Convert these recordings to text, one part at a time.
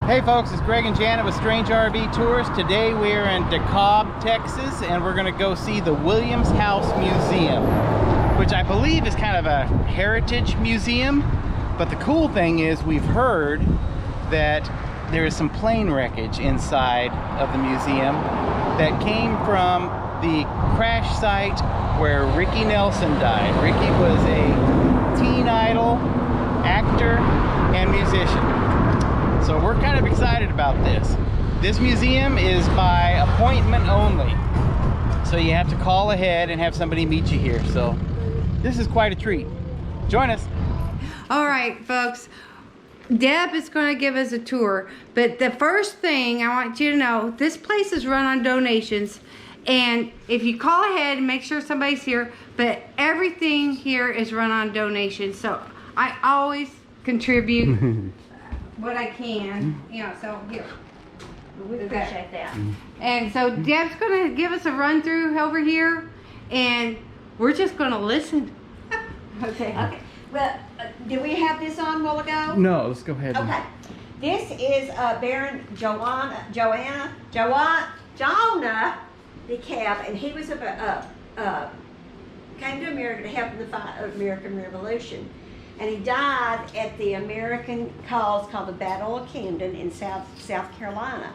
Hey folks, it's Greg and Janet with Strange RV Tours. Today we're in DeKalb, Texas, and we're going to go see the Williams House Museum, which I believe is kind of a heritage museum. But the cool thing is we've heard that there is some plane wreckage inside of the museum that came from the crash site where Ricky Nelson died. Ricky was a teen idol, actor, and musician. So we're kind of excited about this. This museum is by appointment only. So you have to call ahead and have somebody meet you here. So this is quite a treat. Join us. All right, folks. Deb is going to give us a tour. But the first thing I want you to know, this place is run on donations. And if you call ahead and make sure somebody's here, but everything here is run on donations. So I always contribute what I can, you know, so here. We appreciate that. And so Deb's gonna give us a run through over here, and we're just gonna listen. Okay. Okay. Well, did we have this on a while ago? No, let's go ahead. Okay. This is Baron Jonah DeKalb, and he was came to America to help in the fight of American Revolution. And he died at the American cause called the Battle of Camden in South Carolina.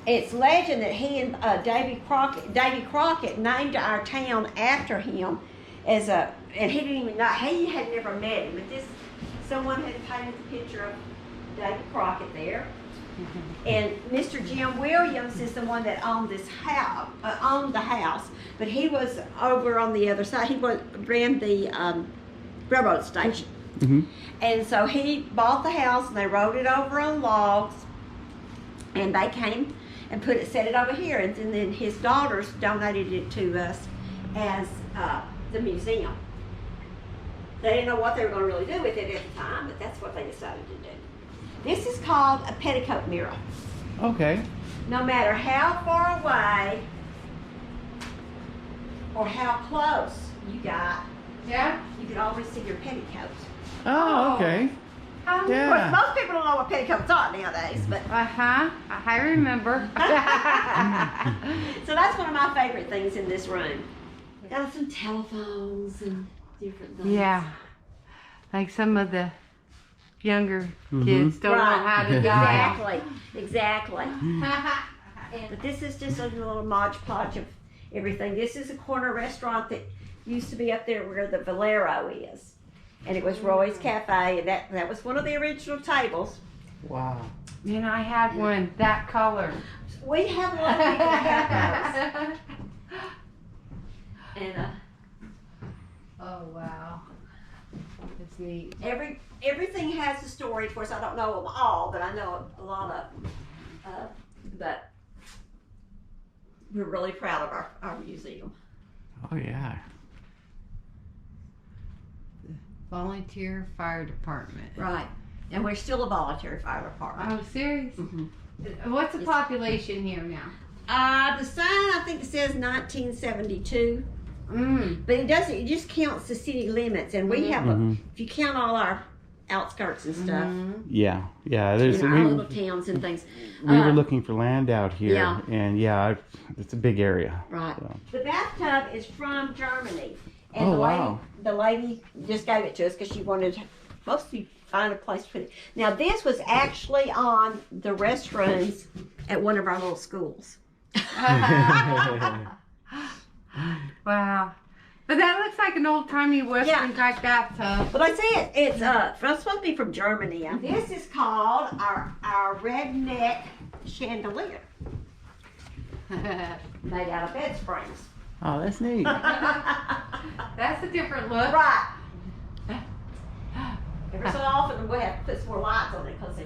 It's legend that he and Davy Crockett named our town after him as a, and he didn't even know, he had never met him, but someone had painted the picture of Davy Crockett there. And Mr. Jim Williams is the one that owned this house, owned the house, but he was over on the other side. He ran the railroad station. And so he bought the house and they rode it over on logs, and they came and set it over here, and then his daughters donated it to us as the museum. They didn't know what they were going to really do with it at the time, but that's what they decided to do. This is called a Petticoat Mural. Okay. No matter how far away or how close you got, Yeah? you can always see your petticoats. Oh, okay. Of Yeah. course, most people don't know what petticoats are nowadays, but I remember. so that's one of my favorite things in this room. Got some telephones and different things. Yeah. Like some of the younger kids don't know how to dial. Exactly. But this is just a little Mod Podge of everything. This is a corner restaurant that used to be up there where the Valero is. And it was Roy's Cafe, and that was one of the original tables. Wow. Man, I had one that color. We have a lot of people that have those. And Oh, wow. That's neat. everything has a story. Of course, I don't know them all, but I know a lot of them. But we're really proud of our museum. Oh yeah. Volunteer Fire Department. Right. And we're still a voluntary fire department. Oh, serious? What's the population here now? The sign, I think, says 1972. Mm. But it doesn't, it just counts the city limits. And we have, if you count all our outskirts and stuff, Yeah. There's and our little towns and things. we were looking for land out here, Yeah. and yeah, it's a big area. Right. So. The bathtub is from Germany. And Oh, wow. the lady just gave it to us because she wanted to mostly find a place to put it. Now, this was actually on the restrooms at one of our little schools. Wow. But that looks like an old-timey Western type bathtub. But I say it's supposed to be from Germany. This is called our Redneck Chandelier, made out of bed springs. Oh, that's neat. That's a different look. Right. Every so often we have to put some more lights on it because they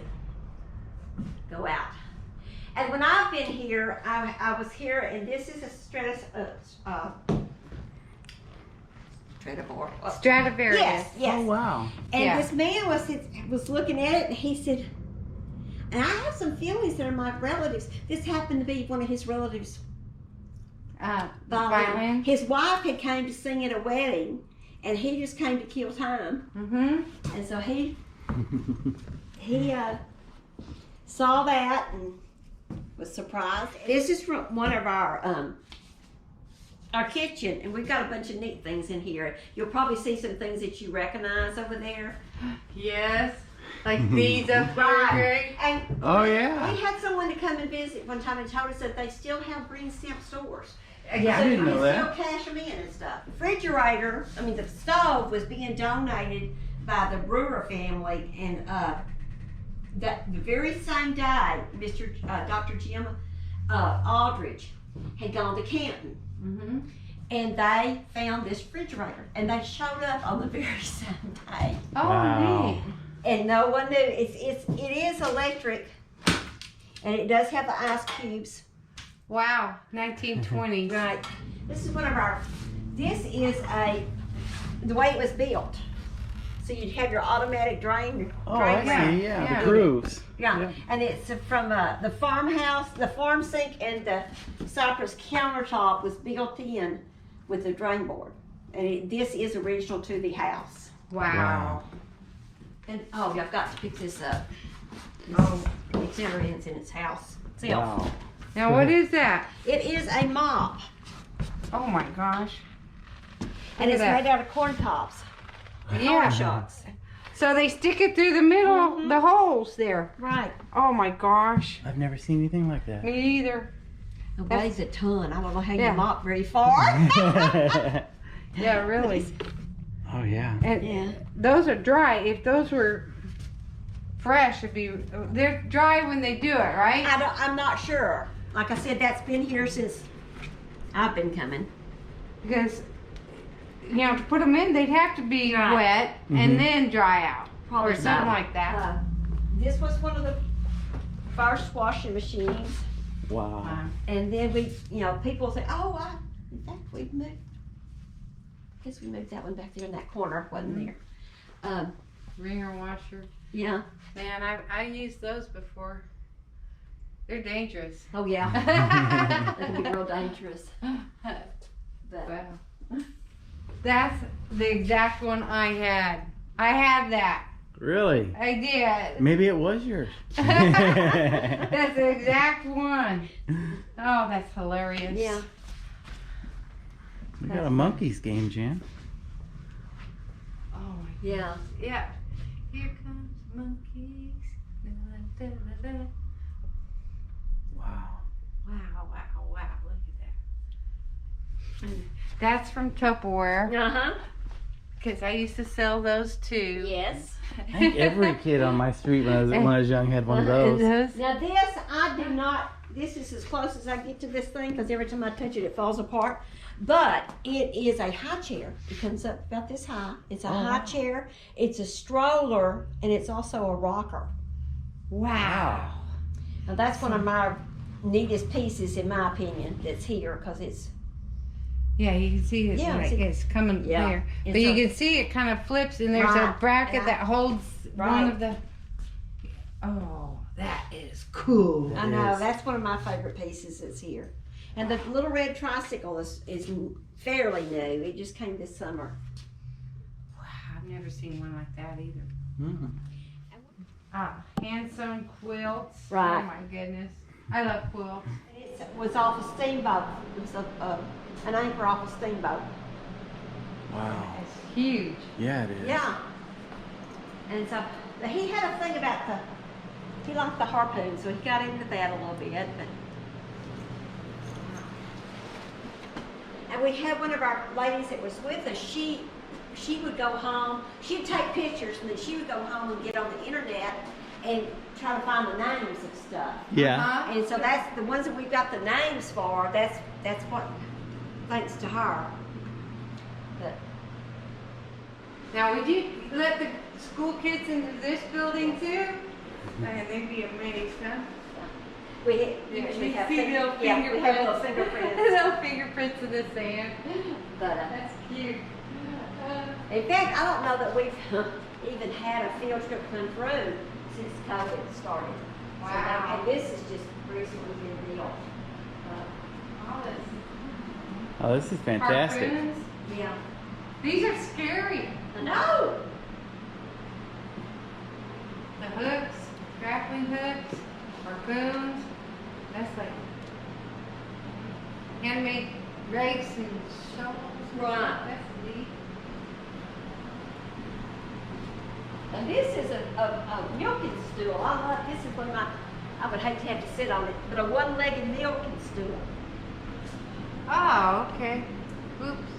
go out. And when I've been here, I was here, and this is a Stradivarius. Yes. Oh wow. And this man was looking at it, and he said, and I have some feelings that are my relatives. This happened to be one of his relatives. Violin. His wife had came to sing at a wedding, and he just came to kill time. And so he saw that and was surprised. This is from one of our kitchen, and we've got a bunch of neat things in here. You'll probably see some things that you recognize over there. Yes. Like these up there. And Oh, yeah. we had someone to come and visit one time and told us that they still have green stamp stores. Yeah. I didn't know You that. still cash them in and stuff. The stove was being donated by the Brewer family, and that the very same day, Dr. Jim Aldridge had gone to Canton, and they found this refrigerator, and they showed up on the very same day, Oh, Wow. neat. and no one knew. It is electric, and it does have the ice cubes. Wow. 1920. Right. This is one of our. This is the way it was built. So you'd have your automatic drain. Oh, I drain see. Yeah, Yeah. the cruise. Yeah, and it's from the farmhouse. The farm sink and the Cypress countertop was built in with the drain board, and this is original to the house. Wow. And oh, I've got to pick this up. Oh. It's never ends in its house itself. Wow. Now what is that? It is a mop, Oh my gosh. and Look it's at that. made out of corn cobs. Yeah. Corn shucks. So they stick it through the middle, the holes there. Right. Oh my gosh. I've never seen anything like that. Me either. It weighs a ton. I don't know how Yeah. you mop very far. Yeah, really. Oh, yeah. And Yeah. those are dry. If those were fresh, they're dry when they do it, right? I'm not sure. Like I said, that's been here since I've been coming. Because to put them in, they'd have to be Right. wet and then dry out, or something not. like that. This was one of the first washing machines, Wow. and then people say, "Oh, in fact, we've moved. I guess we moved that one back there in that corner, wasn't there?" Wringer washer. Yeah. Man, I used those before. They're dangerous. Oh yeah. They can be real dangerous. But Wow. That's the exact one I had. I had that. Really? I did. Maybe it was yours. That's the exact one. Oh, that's hilarious. yeah. We got a monkeys game, Jan. Oh my Yeah. Yeah. Here comes monkeys. Da, da, da, da. Wow. Wow, wow, wow. Look at that. That's from Tupperware. Uh-huh. Because I used to sell those too. Yes. I think every kid on my street when I was young had one of those. Now this, I do not, this is as close as I get to this thing, because every time I touch it, it falls apart. But it is a high chair. It comes up about this high. It's a high chair. It's a stroller, and it's also a rocker. Wow. Now that's one of my neatest pieces, in my opinion, that's here, because it's, Yeah, you can see it. Yeah, Like see- it's coming Yeah. there. It's But you a- can see it kind of flips, and there's a Right. bracket Yeah. that holds one Right. of the. Oh, that is cool. I know, is. that's one of my favorite pieces that's here. And the little red tricycle is fairly new. It just came this summer. Wow, I've never seen one like that either. Mm. Hand sewn quilts. Right. Oh my goodness, I love quilts. It was off a steamboat. It was an anchor off a steamboat. Wow. It's huge. Yeah, it is. Yeah. And so he had a thing about he liked the harpoon, so he got into that a little bit. But, and we had one of our ladies that was with us. She would go home. She'd take pictures, and then she would go home and get on the internet and try to find the names of stuff. Yeah. And so that's the ones that we've got the names for. That's what, thanks to her. But Now, would you let the school kids into this building too? Man, they'd be amazed, huh? we usually You have see little we have little fingerprints. fingerprints. Little fingerprints in the sand. But That's cute. in fact, I don't know that we've even had a field trip come through since COVID started. So Wow. and this is just recently been built. All this. Oh, this is fantastic. Harpoons. Yeah. These are scary. I know. The hooks, grappling hooks. harpoons. That's like handmade rakes and shovels. Right. That's neat. And this is a milking stool. This is one of my, I would hate to have to sit on it, but a one-legged milking stool. Oh, okay. Oops.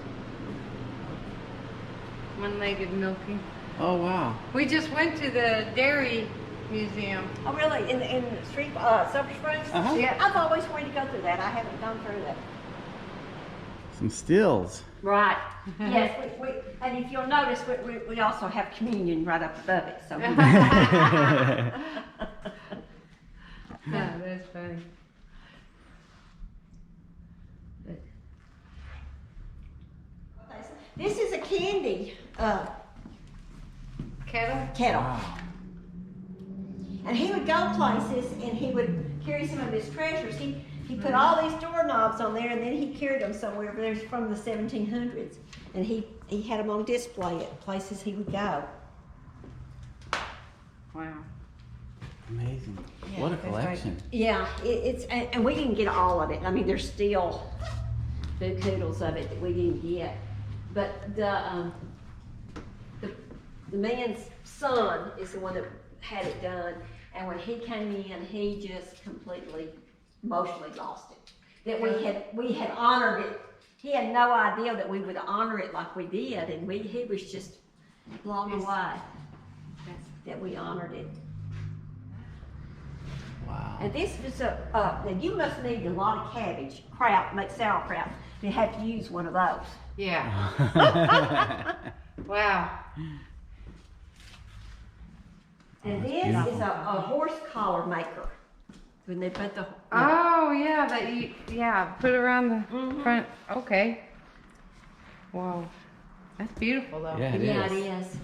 One-legged milking. Oh, wow. We just went to the dairy museum. Oh, really? In Silver Springs? Uh-huh. Yeah. I've always wanted to go through that. I haven't gone through that. Some stills. Right. Yes, and if you'll notice, we also have communion right up above it. So. Oh, that's funny. This is a candy Kettle? kettle. Wow. And he would go places and he would carry some of his treasures. He put all these doorknobs on there and then he carried them somewhere. They're from the 1700s. And he had them on display at places he would go. Wow. Amazing. Yeah, What a that's right. collection. Yeah, and we didn't get all of it. I mean, there's still boo-koodles of it that we didn't get. But the man's son is the one that had it done. And when he came in, he just completely emotionally lost it. That we had honored it. He had no idea that we would honor it like we did, and he was just blown away that we honored it. Wow. And this was now you must need a lot of cabbage, make sauerkraut, to have to use one of those. Yeah. Wow. And this is a horse collar maker. When they put the Oh, yeah, put it around the front. Okay. Wow. That's beautiful, though. Yeah, it yeah, is. it is.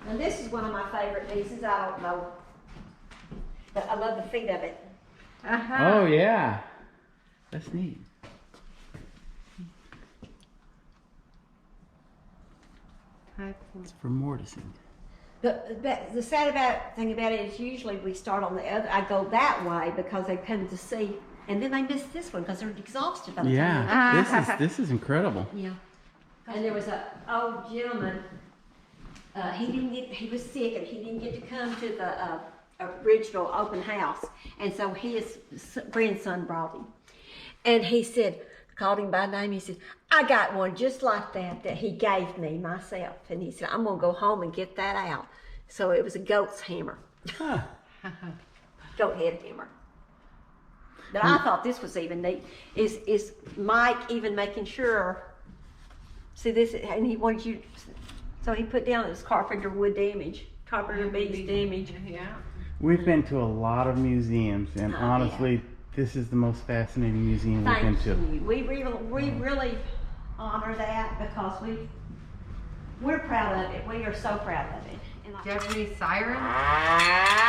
And this is one of my favorite pieces. I don't know, but I love the feet of it. Uh-huh. Oh, yeah. That's neat. It's for mortising. The sad thing about it is usually we start on the other. I go that way because they come to see, and then they miss this one because they're exhausted by the time. Yeah. This is incredible. Yeah. And there was an old gentleman. He was sick and he didn't get to come to the original open house, and so his grandson brought him, and he called him by name. He said, "I got one just like that he gave me myself," and he said, "I'm gonna go home and get that out." So it was a goat's hammer, Huh. goat head hammer. But I thought this was even neat. Is Mike even making sure? See this, and he wanted you. So he put down this carpenter wood damage, carpenter bees damage. Yeah. We've been to a lot of museums, and Oh, honestly, this is the most fascinating museum we've Thank been to. you. We really honor that because we're proud of it. We are so proud of it. And Do you have any sirens?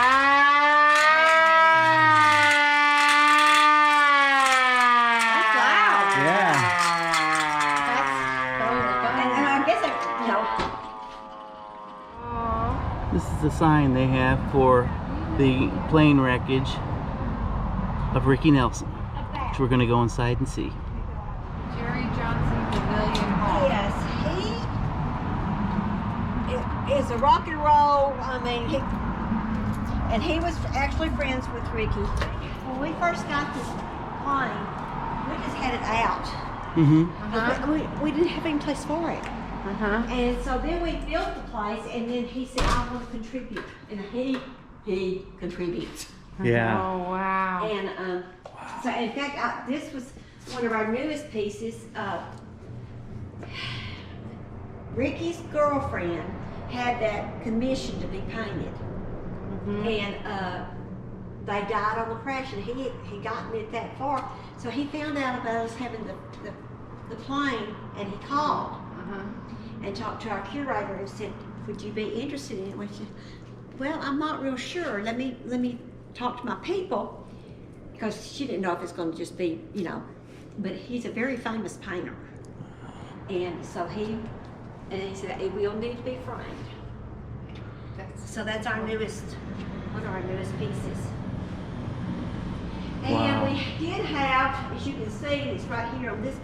That's loud. Yeah. And I guess This is the sign they have for the plane wreckage of Ricky Nelson, which we're going to go inside and see. Jerry Johnson Pavilion Hall. yes, he is a rock and roll. I mean, he was actually friends with Ricky. When we first got this plane, we just had it out. Mm-hmm. We didn't have any place for it. Uh-huh. And so then we built the place, and then he said, "I want to contribute," and he contributes. Yeah. Oh, wow. And so, in fact, this was one of our newest pieces. Ricky's girlfriend had that commissioned to be painted, and they died on the crash, and he had gotten it that far, so he found out about us having the plane, and he called and talked to our curator and said, "Would you be interested in it?" We said, "Well, I'm not real sure. Let me talk to my people," because she didn't know if it's going to just be, but he's a very famous painter, and so he said it will need to be framed. So that's our newest one of our newest pieces. Wow. And we did have, as you can see, it's right here on this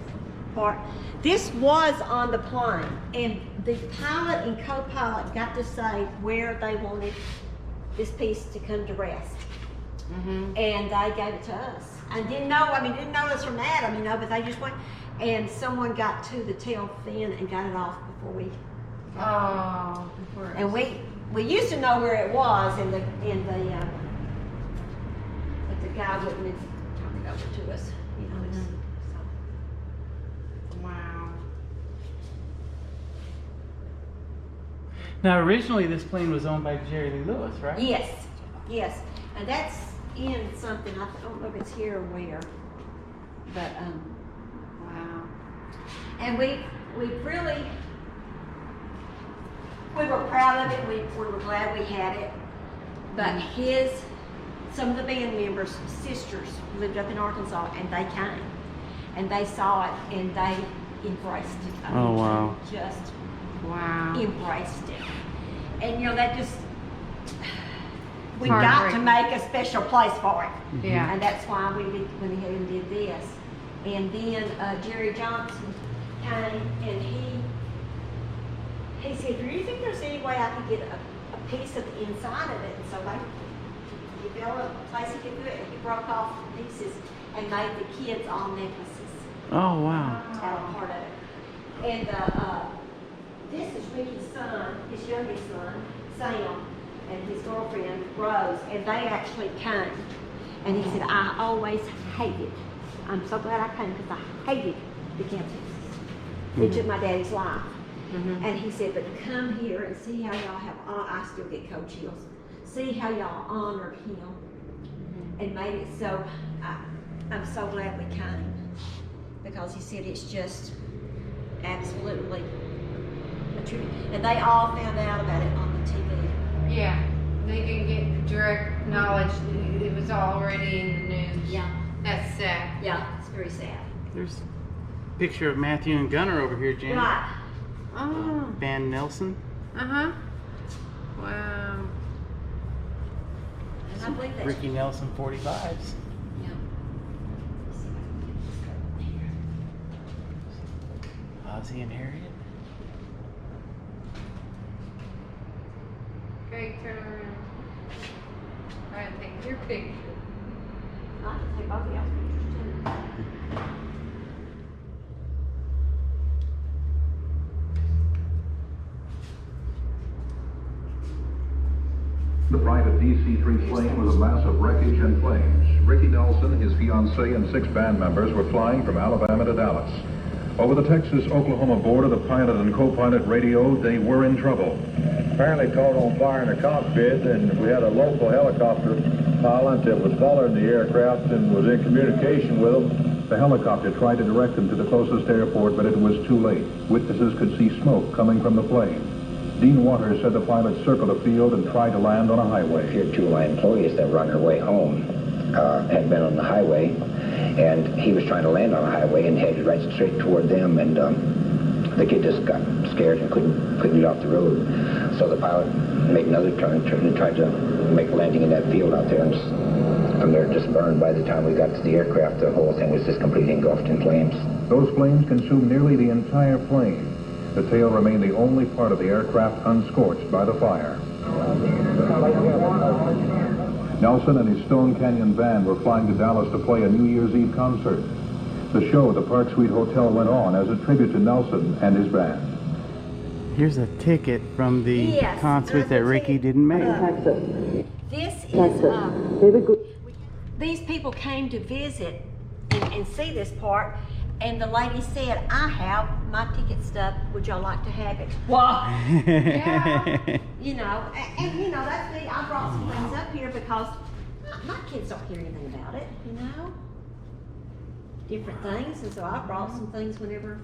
part. This was on the plane, and the pilot and co-pilot got to say where they wanted this piece to come to rest. And they gave it to us. I didn't know us from Adam, you know, but they just went, and someone got to the tail fin and got it off before we. Oh. And we used to know where it was, but the guy wouldn't have turned it over to us, you know. So. Wow. Now, originally this plane was owned by Jerry Lee Lewis, right? Yes, and that's in something. I don't know if it's here or where, but Wow. and we were proud of it. We were glad we had it. But some of the band members' sisters lived up in Arkansas, and they came, and they saw it, and they embraced it. I mean, wow. Just Wow. embraced it, and you know that just. We It's got to heartbreaking. make a special place for it. Yeah. And that's why we went ahead and did this. And then Jerry Johnson came and he said, do you think there's any way I could get a piece of the inside of it? And so they developed a place he could do it, and he broke off pieces and made the kids all necklaces Oh, wow. out of part of it. And this is Ricky's son, his youngest son, Sam, and his girlfriend Rose, and they actually came. And he said, I always hated. I'm so glad I came because I hated the campsites. It took my daddy's life. And he said, but come here and see how y'all have. I still get cold chills. See how y'all honored him and made it so. I'm so glad we came because he said it's just absolutely a tribute. And they all found out about it on the TV. Yeah. They didn't get direct knowledge. It was already in the news. Yeah. That's sad. Yeah, it's very sad. There's a picture of Matthew and Gunnar over here, Jan. Right. Oh. Van Nelson. Uh-huh. Wow. And I believe that's Ricky Nelson 45s. Yeah. Let's see if I can get this over here. Ozzy and Harriet. Okay, turn around. Try to take your picture. I can take both of y'all's pictures too. The private DC-3 plane was a mass of wreckage and flames. Ricky Nelson, his fiancée, and 6 band members were flying from Alabama to Dallas. Over the Texas-Oklahoma border, the pilot and co-pilot radioed they were in trouble. Apparently caught on fire in the cockpit, and we had a local helicopter pilot that was following the aircraft and was in communication with them. The helicopter tried to direct them to the closest airport, but it was too late. Witnesses could see smoke coming from the plane. Dean Waters said the pilot circled a field and tried to land on a highway. Here, 2 of my employees that were on their way home had been on the highway, and he was trying to land on the highway and headed right straight toward them, and the kid just got scared and couldn't get off the road. So the pilot made another turn and tried to make a landing in that field out there, and from there just burned. By the time we got to the aircraft, the whole thing was just completely engulfed in flames. Those flames consumed nearly the entire plane. The tail remained the only part of the aircraft unscorched by the fire. Nelson and his Stone Canyon band were flying to Dallas to play a New Year's Eve concert. The show at the Park Suite Hotel went on as a tribute to Nelson and his band. Here's a ticket from the Yes, concert that Ricky didn't make. This is, these people came to visit and see this part, and the lady said, I have my ticket stub, would y'all like to have it? Well, yeah, you know, and you know, that's me, I brought some things up here because my kids don't hear anything about it, you know? Different things, and so I brought some things whenever.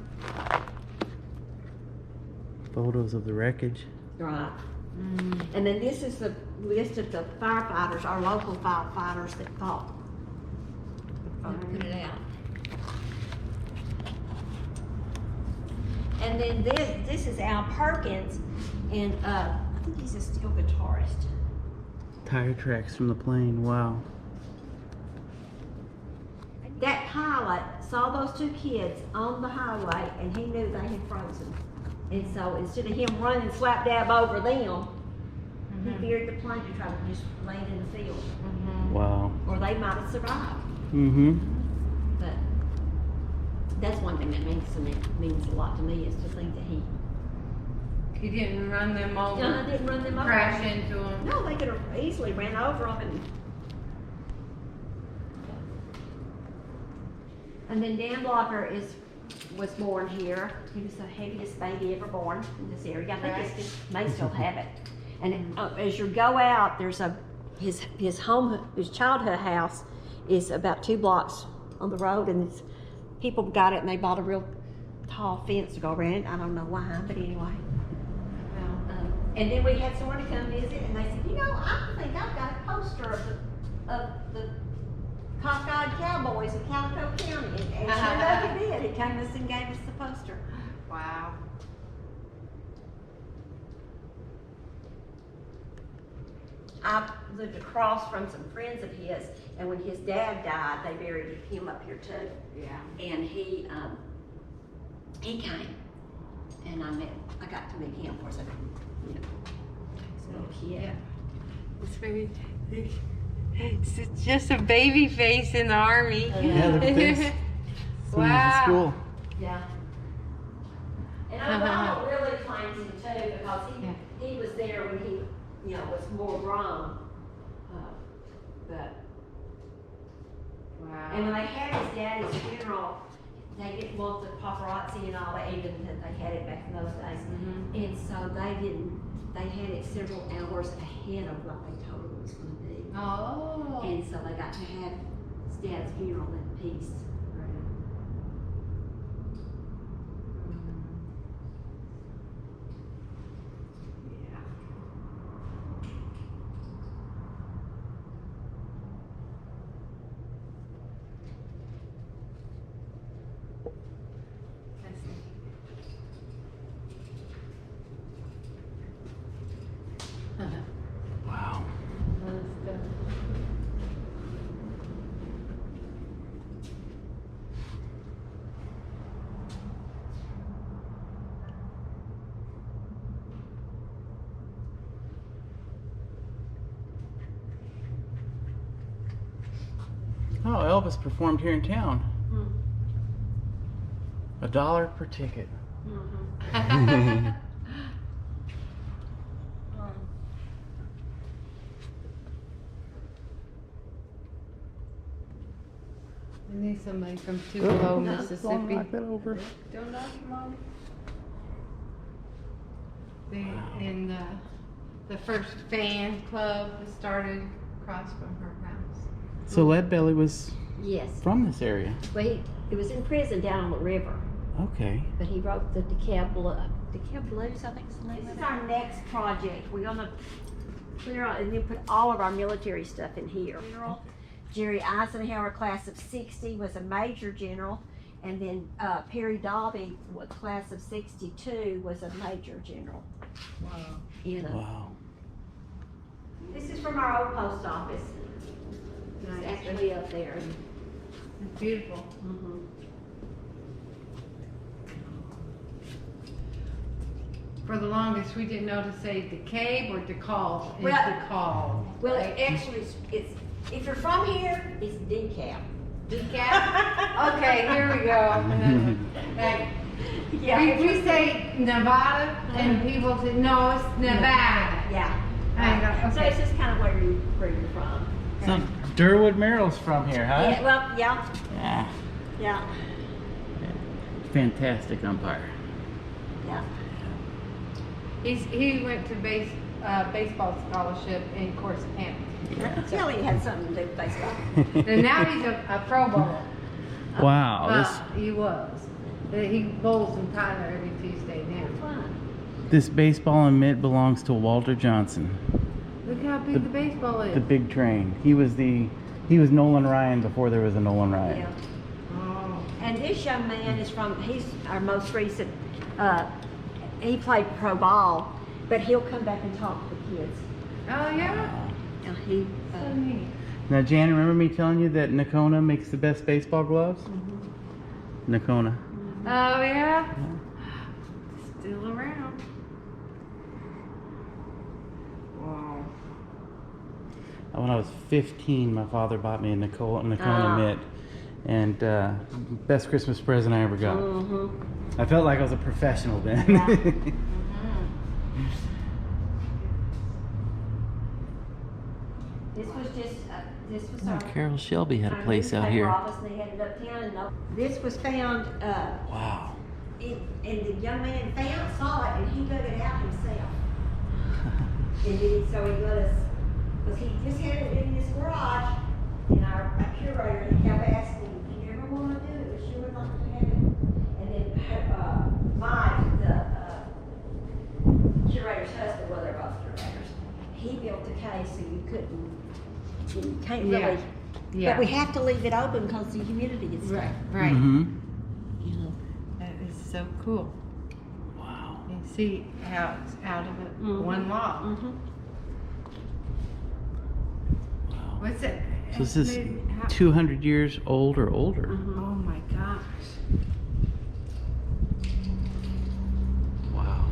Photos of the wreckage. Right. And then this is the list of the firefighters, our local firefighters that fought. Put it out. And then this is Al Perkins, and I think he's a steel guitarist. Tire tracks from the plane. Wow. That pilot saw those two kids on the highway and he knew they had frozen. And so instead of him running slap dab over them, he veered the plane to try to just land in the field. Wow. Or they might have survived. Mm-hmm. But that's one thing that means a lot to me, is to think that he didn't run them over. didn't run them over. Crash into them. No, they could have easily ran over them. And then Dan Blocker was born here. He was the heaviest baby ever born in this area. I think it's just, may still have it. And as you go out, there's his childhood house is about 2 blocks on the road, and people got it and they bought a real tall fence to go around. I don't know why, but anyway. And then we had someone to come visit, and they said, you know, I think I've got a poster of the cockeyed cowboys of Calico County. And sure enough, he did. He came to us and gave us the poster. Wow. I lived across from some friends of his, and when his dad died, they buried him up here too. Yeah. And he came, and I got to meet him, of course, he's a little kid. Yeah. It's very, it's just a baby face in the army. Yeah, look at this. Wow. School. Yeah. And I really claims him too, because he was there when he, was more grown. But Wow. and when they had his daddy's funeral, they didn't want the paparazzi and all that, even that they had it back in those days. And so they had it several hours ahead of what they told him it was going to be. Oh. And so they got to have his dad's funeral in peace. Wow. Oh, Elvis performed here in town. $1 per ticket. I need somebody from Tupelo, Don't Mississippi. knock that over. Don't knock him over. And the first fan club was started across from her house. So Leadbelly was Yes. from this area. Well, he was in prison down on the river, Okay. but he wrote the DeKalb Blues, I think is the name of it. This is our next project. We're gonna clear out and then put all of our military stuff in here. Jerry Eisenhower, class of '60, was a major general, and then Perry Dobby, class of '62, was a major general. Wow. Wow. This is from our old post office. It's actually up there. It's beautiful. For the longest, we didn't know to say DeKalb or DeKalb. It's Well- DeKalb. Well, actually, it's if you're from here, it's DeKalb. DeKalb? Okay, here we go. Like, we say Nevada, and people say, no, it's Nevada. Yeah. I know, So okay. it's just kind of where you're from. So Durwood Merrill's from here, huh? Yeah, well, yeah, Yeah. yeah, Fantastic umpire. yeah. He went to baseball scholarship in Corsicana. Yeah. Tell he had something to do with baseball. And now he's a Pro Bowler. Wow. He was. He bowls in Tyler every Tuesday now. Fun. This baseball and mitt belongs to Walter Johnson, Look how big the baseball is. the big train. He was Nolan Ryan before there was a Nolan Ryan. Yeah. Oh. And this young man he's our most recent, he played pro ball, but he'll come back and talk to the kids. Oh, yeah? Yeah, he. So neat. Now, Jan, remember me telling you that Nakona makes the best baseball gloves? Nakona. Oh yeah. Still around. Wow. When I was 15, my father bought me a Nakona mitt, and best Christmas present I ever got. I felt like I was a professional then. This was just, this was Oh, our. Carol Shelby had a our place out newspaper here. office, and they had it uptown, and this was found, Wow. and the young man saw it, and he dug it out himself. And then, so he let us, because he just had it in his garage, and our curator, he kept asking, "Do you ever want to do it? But you would like to have it." And then Mike, the curator's husband, well, they're both curators, he built the case so you can't really. Yeah. But we have to leave it open because the humidity is Right. Right. Mm-hmm. You know. That is so cool. Wow. You see how it's out of it one log. What's it? So this is maybe 200 years old or older. Oh my gosh. Wow.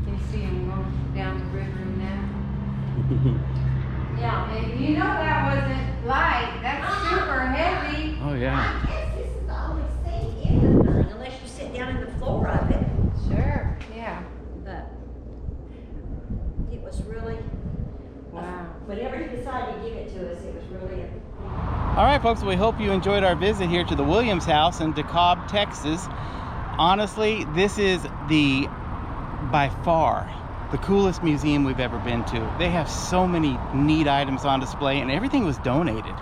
You see him going down the river now. Yeah, and you know that wasn't light. That's super heavy. Oh yeah. I guess this is the only thing in the thing, unless you sit down in the floor of it. Sure. Yeah. But it was really, Wow. whenever he decided to give it to us, it was really All right, folks, we hope you enjoyed our visit here to the Williams House in DeKalb, Texas. Honestly, this is by far, the coolest museum we've ever been to. They have so many neat items on display, and everything was donated.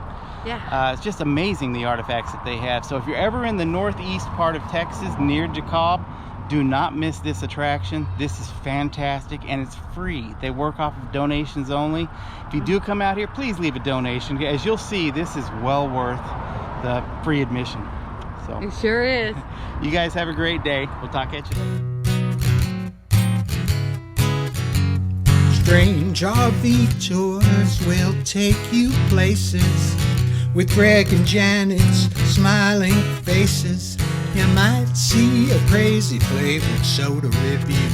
Yeah. It's just amazing, the artifacts that they have. So if you're ever in the northeast part of Texas near DeKalb, do not miss this attraction. This is fantastic, and it's free. They work off of donations only. If you do come out here, please leave a donation. As you'll see, this is well worth the free admission. So It sure is. you guys have a great day. We'll talk at you later. Strange RV tours will take you places with Greg and Janet's smiling faces. You might see a crazy flavored soda review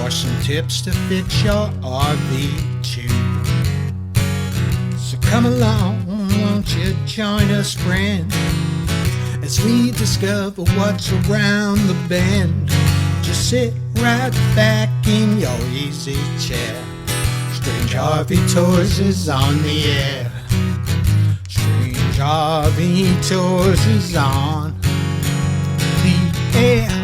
or some tips to fit your RV too. So come along, won't you join us, friend, as we discover what's around the bend. Just sit right back in your easy chair. Strange RV Tours is on the air. Strange RV Tours is on the air.